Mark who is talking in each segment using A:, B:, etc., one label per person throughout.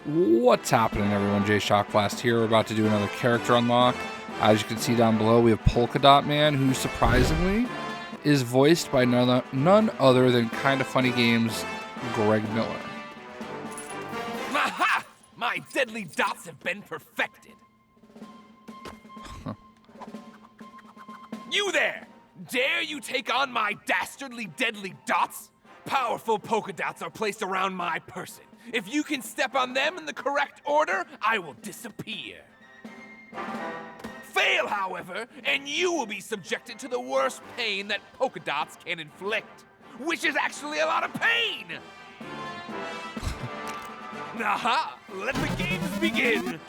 A: What's happening, everyone? JayShockblast here. We're about to do another character unlock. As you can see down below, we have Polka Dot Man, who surprisingly is voiced by none other than Kinda Funny Games' Greg Miller.
B: Aha! My deadly dots have been perfected. You there! Dare you take on my dastardly deadly dots? Powerful polka dots are placed around my person. If you can step on them in the correct order, I will disappear. Fail, however, and you will be subjected to the worst pain that polka dots can inflict, which is actually a lot of pain! Aha! Let the games begin!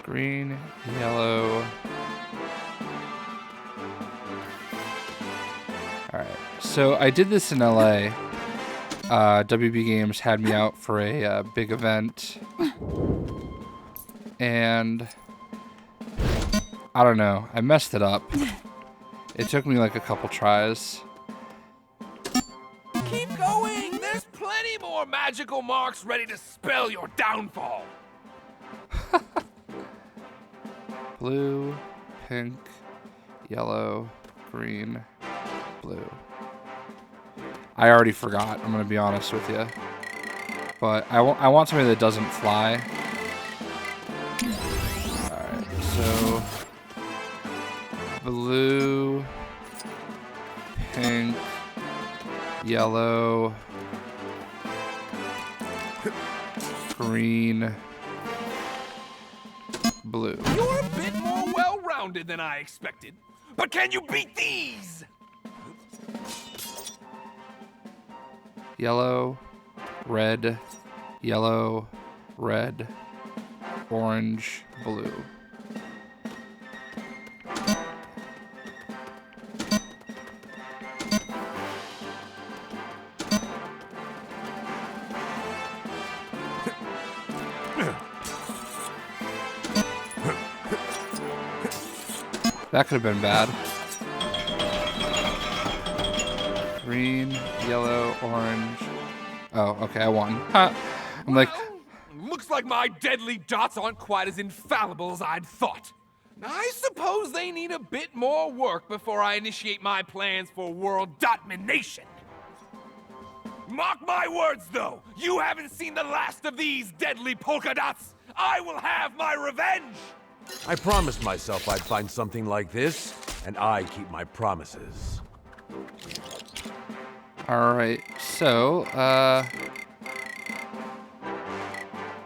A: Green, yellow. Alright, so I did this in LA. WB Games had me out for a big event. And I don't know, I messed it up. It took me like a couple tries.
B: Keep going! There's plenty more magical marks ready to spell your downfall!
A: Blue, pink, yellow, green, blue. I already forgot, I'm gonna be honest with you. But I want something that doesn't fly. Alright, so blue, pink, yellow, green, blue.
B: You're a bit more well-rounded than I expected. But can you beat these?
A: Yellow, red, yellow, red, orange, blue. That could have been bad. Green, yellow, orange. Oh, okay, I won. Huh. I'm like...
B: Looks like my deadly dots aren't quite as infallible as I'd thought. I suppose they need a bit more work before I initiate my plans for world domination. Mark my words, though. You haven't seen the last of these deadly polka dots. I will have my revenge.
C: I promised myself I'd find something like this, and I keep my promises.
A: Alright, so,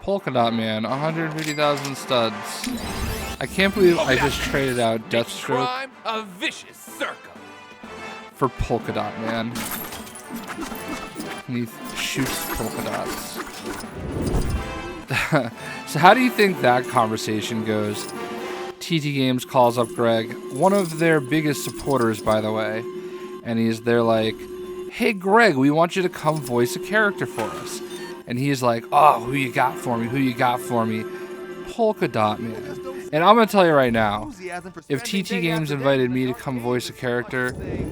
A: Polka Dot Man, 150,000 studs. I can't believe I just traded out Deathstroke
B: Crime, a vicious circle.
A: for Polka Dot Man. And he shoots polka dots. So how do you think that conversation goes? TT Games calls up Greg, one of their biggest supporters, by the way. And they're like, hey Greg, we want you to come voice a character for us. And he's like, oh, who you got for me? Who you got for me? Polka Dot Man. And I'm going to tell you right now, if TT Games invited me to come voice a character,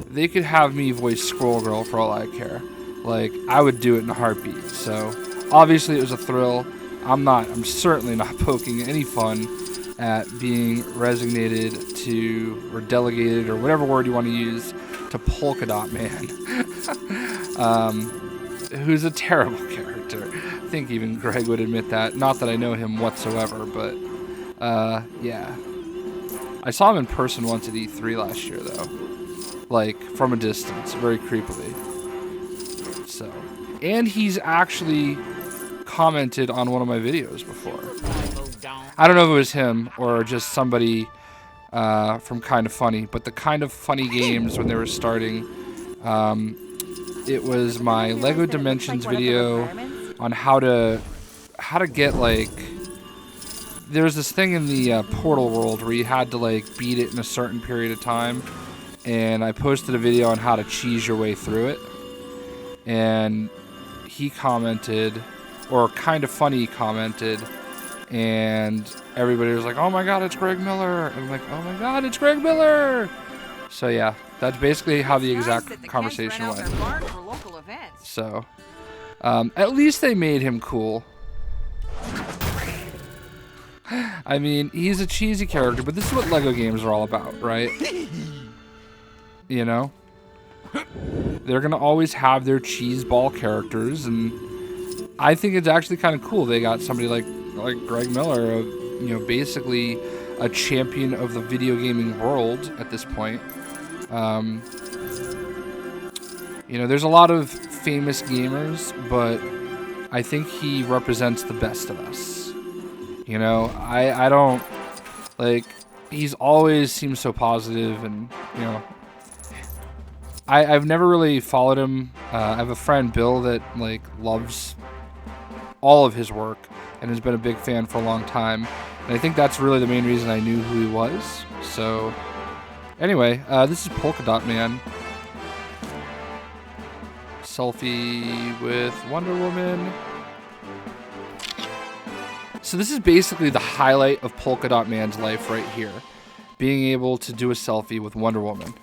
A: they could have me voice Squirrel Girl for all I care. Like, I would do it in a heartbeat. So, obviously it was a thrill. I'm certainly not poking any fun at being resignated to, or delegated, or whatever word you want to use, to Polka Dot Man. Who's a terrible character. I think even Greg would admit that. Not that I know him whatsoever, but yeah. I saw him in person once at E3 last year, though. Like, from a distance, very creepily. So, and he's actually commented on one of my videos before. I don't know if it was him or just somebody from Kinda Funny, but the Kinda Funny Games, when they were starting, it was my Lego Dimensions video on how to get, like, there was this thing in the Portal world where you had to, like, beat it in a certain period of time, and I posted a video on how to cheese your way through it, and he commented, or Kinda Funny commented, and everybody was like, oh my god, it's Greg Miller, and I'm like, oh my god, it's Greg Miller. So yeah, that's basically how the exact conversation went. So, at least they made him cool. I mean, he's a cheesy character, but this is what Lego games are all about, right? You know? They're going to always have their cheeseball characters, and I think it's actually kind of cool they got somebody like Greg Miller, basically a champion of the video gaming world at this point. There's a lot of famous gamers, but I think he represents the best of us. I don't, he's always seems so positive, and, I've never really followed him. I have a friend, Bill, that, loves all of his work and has been a big fan for a long time. And I think that's really the main reason I knew who he was. So, anyway, this is Polka Dot Man. Selfie with Wonder Woman. So this is basically the highlight of Polka Dot Man's life right here. Being able to do a selfie with Wonder Woman.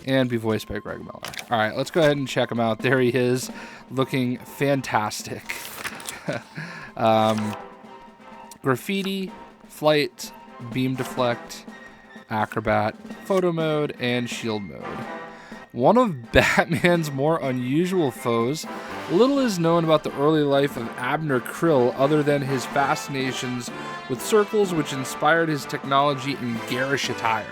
A: And be voiced by Greg Miller. All right, let's go ahead and check him out. There he is, looking fantastic. Graffiti, flight, beam deflect, acrobat, photo mode, and shield mode. One of Batman's more unusual foes, little is known about the early life of Abner Krill other than his fascinations with circles, which inspired his technology and garish attire.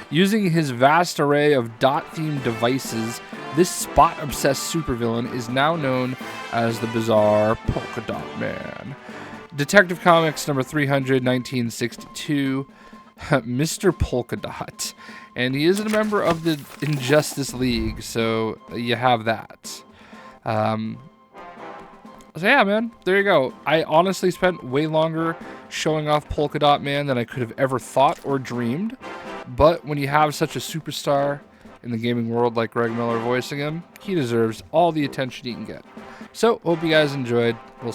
A: Using his vast array of dot-themed devices, this spot-obsessed supervillain is now known as the bizarre Polka Dot Man. Detective Comics number 300, 1962, Mr. Polka Dot. And he is a member of the Injustice League, so you have that. So yeah, man, there you go. I honestly spent way longer showing off Polka Dot Man than I could have ever thought or dreamed. But when you have such a superstar in the gaming world like Greg Miller voicing him, he deserves all the attention he can get. So, hope you guys enjoyed. We'll